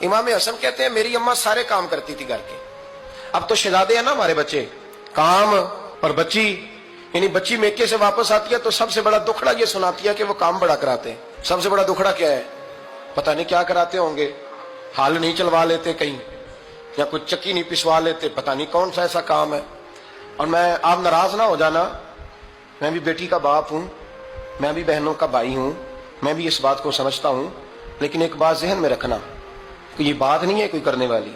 इमाम हसन कहते हैं मेरी अम्मा सारे काम करती थी घर के। अब तो शहजादे हैं ना हमारे बच्चे, काम और बच्ची, यानी बच्ची मेके से वापस आती है तो सबसे बड़ा दुखड़ा ये सुनाती है कि वो काम बड़ा कराते हैं। सबसे बड़ा दुखड़ा क्या है? पता नहीं क्या कराते होंगे, हाल नहीं चलवा लेते कहीं, या कुछ चक्की नहीं पिसवा लेते, पता नहीं कौन सा ऐसा काम है। और मैं, आप नाराज ना हो जाना, मैं भी बेटी का बाप हूं, मैं भी बहनों का भाई हूं, मैं भी इस बात को समझता हूं, लेकिन एक बात जहन में रखना कि ये बात नहीं है कोई करने वाली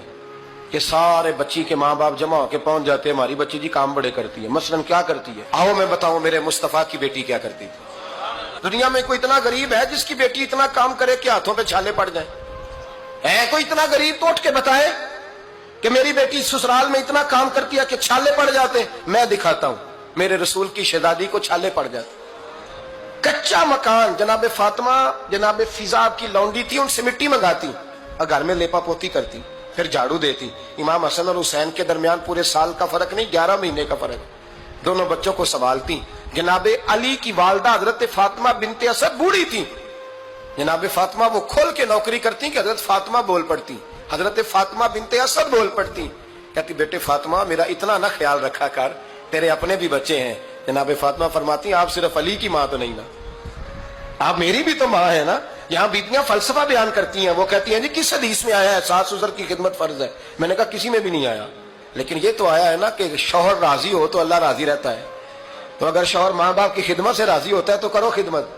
कि सारे बच्ची के माँ बाप जमा होकर पहुंच जाते हैं हमारी बच्ची जी काम बड़े करती है। मसलन क्या करती है? आओ मैं बताऊं मेरे मुस्तफा की बेटी क्या करती थी। दुनिया में कोई इतना गरीब है जिसकी बेटी इतना काम करे कि हाथों पे छाले पड़ जाए? है कोई इतना गरीब तो उठ के बताए कि मेरी बेटी ससुराल में इतना काम करती है कि छाले पड़ जाते? मैं दिखाता हूं, मेरे रसूल की शहजादी को छाले पड़ जाते। कच्चा मकान, जनाबे फातिमा जनाबे फिजा की लौंडी थी, उनसे मिट्टी मंगाती और घर में लेपा पोती करती, फिर झाड़ू देती। इमाम हसन और हुसैन के दरमियान पूरे साल का फर्क नहीं, 11 महीने का फर्क। दोनों बच्चों को संभालती। जनाबे अली की वालदा हजरत फातिमा बिनते असद बूढ़ी थी, जनाबे फातिमा वो खोल के नौकरी करती कि हजरत फातिमा बोल पड़ती, हजरत फातिमा बिनते असद बोल पड़ती। कहती बेटे फातिमा मेरा इतना ना ख्याल रखा कर, तेरे अपने भी बच्चे हैं। जनाबे फातिमा फरमाती आप सिर्फ अली की माँ तो नहीं ना, आप मेरी भी तो माँ है ना। यहाँ बीतियां फलसफा बयान करती हैं, वो कहती हैं जी किस हदीस में आया है सास ससुर की खिदमत फर्ज है? मैंने कहा किसी में भी नहीं आया, लेकिन ये तो आया है ना कि शौहर राजी हो तो अल्लाह राजी रहता है। तो अगर शौहर माँ बाप की खिदमत से राजी होता है तो करो खिदमत,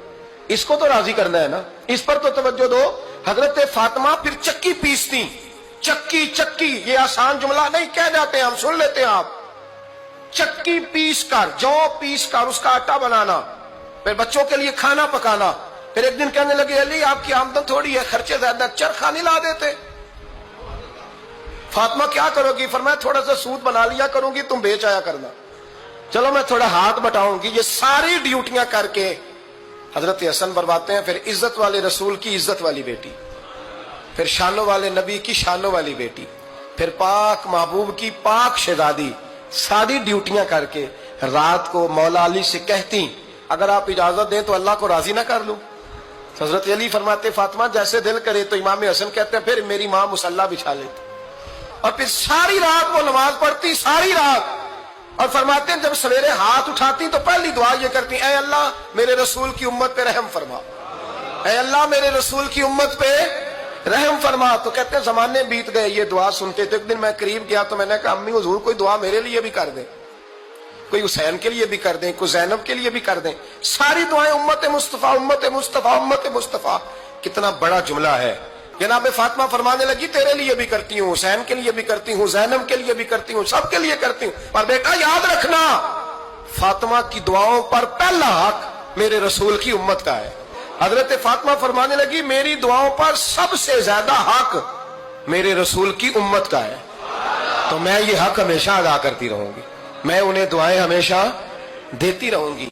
इसको तो राजी करना है ना, इस पर तो तवज्जो दो। हजरत फातिमा फिर चक्की पीसती। चक्की चक्की ये आसान जुमला नहीं कह जाते, हम सुन लेते हैं आप। चक्की पीस कर, जौ पीस कर उसका आटा बनाना, फिर बच्चों के लिए खाना पकाना। फिर एक दिन कहने लगे अली आपकी आमदन थोड़ी है, खर्चे ज्यादा, चरखा नहीं ला देते। फातिमा क्या करोगी? फरमाया थोड़ा सा सूद बना लिया करूंगी, तुम बेच आया करना। चलो मैं थोड़ा हाथ बटाऊंगी। ये सारी ड्यूटियां करके हजरत हसन बरवाते हैं। फिर इज्जत वाले रसूल की इज्जत वाली बेटी, फिर शानों वाले नबी की शानों वाली बेटी, फिर पाक महबूब की पाक शहजादी, सारी ड्यूटियां करके रात को मौला अली से कहती अगर आप इजाजत दें तो अल्लाह को राजी ना कर लूं। हजरत अली फरमाते फातिमा जैसे दिल करे। तो इमाम हसन कहते हैं फिर मेरी माँ मुसल्ला बिछा लेती और फिर सारी रात वो नमाज पढ़ती, सारी रात। और फरमाते हैं जब सवेरे हाथ उठाती तो पहली दुआ ये करती ऐ अल्लाह मेरे रसूल की उम्मत पे रहम फरमा, ऐ अल्लाह मेरे रसूल की उम्मत पे रहम फरमा। तो कहते हैं जमाने बीत गए ये दुआ सुनते। तो एक दिन मैं करीब गया तो मैंने कहा अम्मी हुजूर कोई दुआ मेरे लिए भी कर दें, कोई हुसैन के लिए भी कर दें, कोई जैनब के लिए भी कर दें। सारी दुआएं उम्मत मुस्तफा उम्मत मुस्तफा उम्मत मुस्तफा। कितना बड़ा जुमला है। जनाब फातिमा फरमाने लगी तेरे लिए भी करती हूँ, हुसैन के लिए भी करती हूँ, जैनब के लिए भी करती हूँ, सबके लिए करती हूँ। पर बेटा याद रखना फातिमा की दुआओं पर पहला हक मेरे रसूल की उम्मत का है। हजरत फातिमा फरमाने लगी मेरी दुआओं पर सबसे ज्यादा हक मेरे रसूल की उम्मत का है, तो मैं ये हक हमेशा अदा करती रहूंगी, मैं उन्हें दुआएं हमेशा देती रहूंगी।